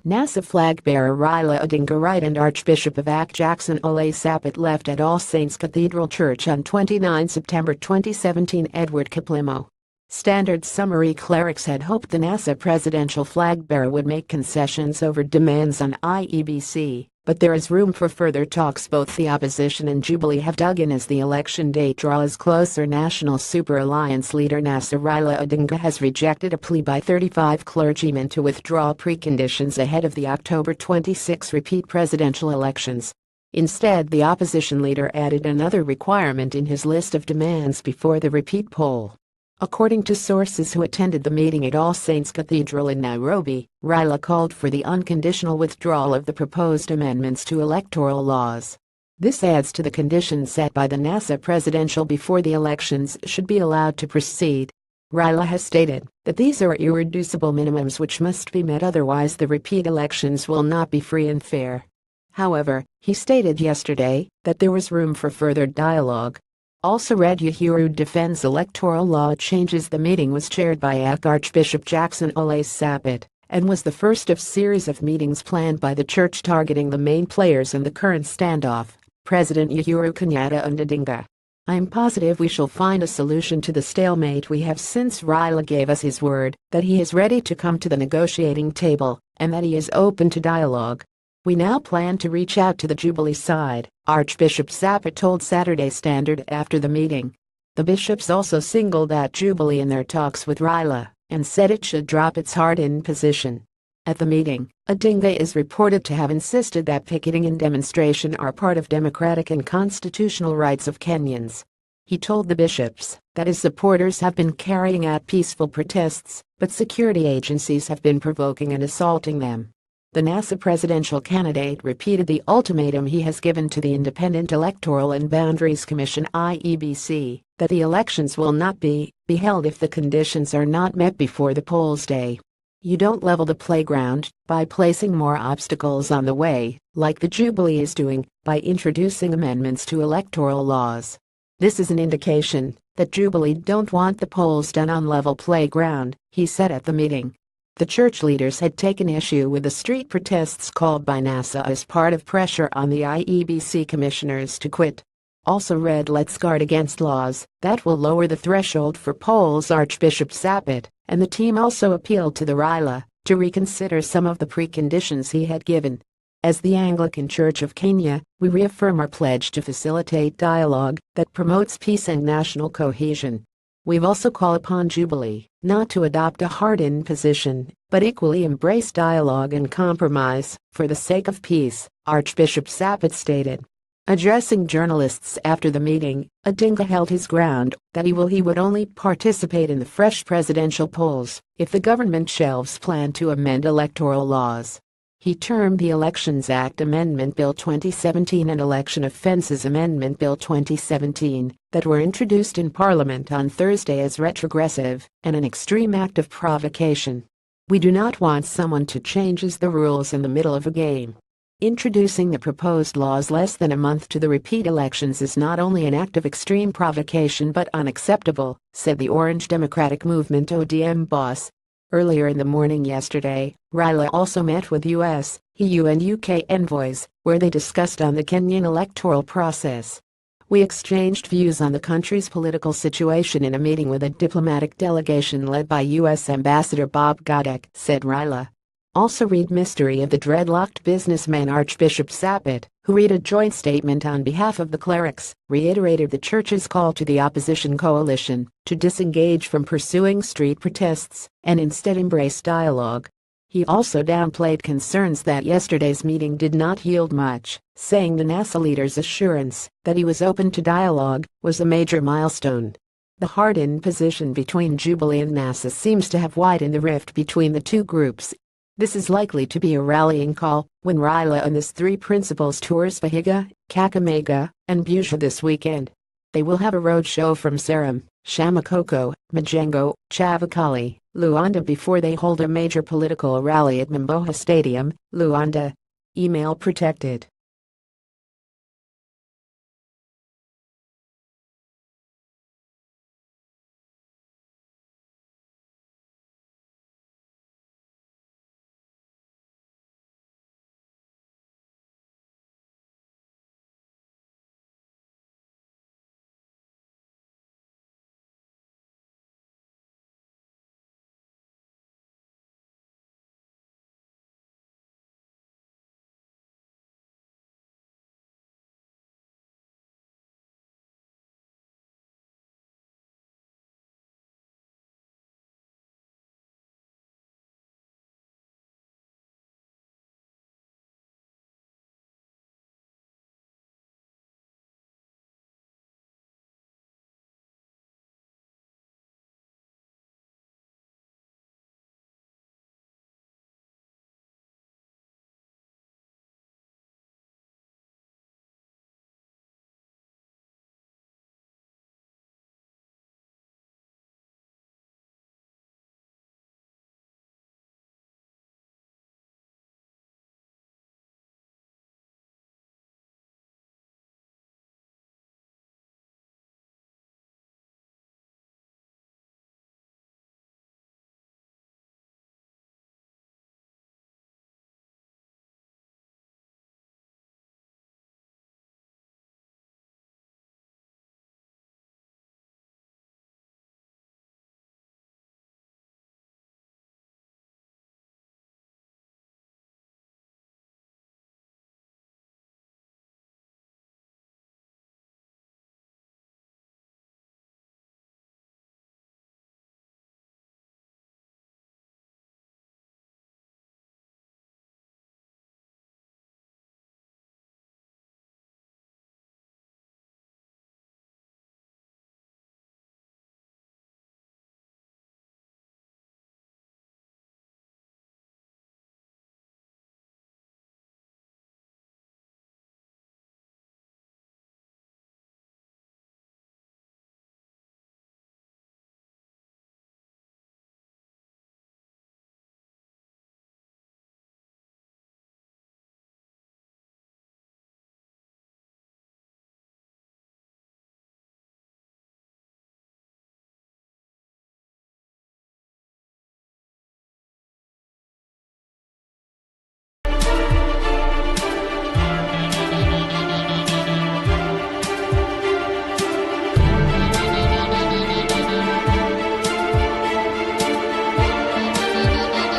NASA flag-bearer Raila Odinga and Archbishop of Ak Jackson Ole Sapit left at All Saints Cathedral Church on 29 September 2017. Edward Kiplimo. Standard summary. Clerics had hoped the NASA presidential flag-bearer would make concessions over demands on IEBC, but there is room for further talks. Both the opposition and Jubilee have dug in as the election date draws closer. National Super Alliance leader NASA Raila Odinga has rejected a plea by 35 clergymen to withdraw preconditions ahead of the October 26 repeat presidential elections. Instead, the opposition leader added another requirement in his list of demands before the repeat poll. According to sources who attended the meeting at All Saints Cathedral in Nairobi, Raila called for the unconditional withdrawal of the proposed amendments to electoral laws. This adds to the conditions set by the NASA presidential before the elections should be allowed to proceed. Raila has stated that these are irreducible minimums which must be met, otherwise the repeat elections will not be free and fair. However, he stated yesterday that there was room for further dialogue. Also read Uhuru defends electoral law changes. The meeting was chaired by Archbishop Jackson Ole Sapit and was the first of series of meetings planned by the church targeting the main players in the current standoff, President Uhuru Kenyatta and Odinga. "I am positive we shall find a solution to the stalemate we have since Raila gave us his word that he is ready to come to the negotiating table and that he is open to dialogue. We now plan to reach out to the Jubilee side," Archbishop Sapit told Saturday Standard after the meeting. The bishops also singled out Jubilee in their talks with Raila and said it should drop its hard-in position. At the meeting, Odinga is reported to have insisted that picketing and demonstration are part of democratic and constitutional rights of Kenyans. He told the bishops that his supporters have been carrying out peaceful protests, but security agencies have been provoking and assaulting them. The NASA presidential candidate repeated the ultimatum he has given to the Independent Electoral and Boundaries Commission (IEBC) that the elections will not be held if the conditions are not met before the polls day. "You don't level the playground by placing more obstacles on the way, like the Jubilee is doing by introducing amendments to electoral laws. This is an indication that Jubilee don't want the polls done on level playground," he said at the meeting. The church leaders had taken issue with the street protests called by NASA as part of pressure on the IEBC commissioners to quit. Also read "Let's guard against laws that will lower the threshold for polls." Archbishop Sapit and the team also appealed to the Raila to reconsider some of the preconditions he had given. "As the Anglican Church of Kenya, we reaffirm our pledge to facilitate dialogue that promotes peace and national cohesion. We've also called upon Jubilee not to adopt a hard-in position, but equally embrace dialogue and compromise for the sake of peace," Archbishop Sapit stated. Addressing journalists after the meeting, Odinga held his ground that he would only participate in the fresh presidential polls if the government shelves plan to amend electoral laws. He termed the Elections Act Amendment Bill 2017 and Election Offences Amendment Bill 2017 that were introduced in Parliament on Thursday as retrogressive and an extreme act of provocation. "We do not want someone to change the rules in the middle of a game. Introducing the proposed laws less than a month to the repeat elections is not only an act of extreme provocation but unacceptable," said the Orange Democratic Movement (ODM) boss. Earlier in the morning yesterday, Raila also met with US, EU and UK envoys, where they discussed on the Kenyan electoral process. "We exchanged views on the country's political situation in a meeting with a diplomatic delegation led by US Ambassador Bob Godek," said Raila. Also read "Mystery of the Dreadlocked Businessman." Archbishop Sapit, who read a joint statement on behalf of the clerics, reiterated the church's call to the opposition coalition to disengage from pursuing street protests and instead embrace dialogue. He also downplayed concerns that yesterday's meeting did not yield much, saying the NASA leader's assurance that he was open to dialogue was a major milestone. The hard-in position between Jubilee and NASA seems to have widened the rift between the two groups. This is likely to be a rallying call when Raila and his three principals tours Vihiga, Kakamega, and Busia this weekend. They will have a roadshow from Saram, Shamakoko, Majengo, Chavakali, Luanda before they hold a major political rally at Mboha Stadium, Luanda. Email protected.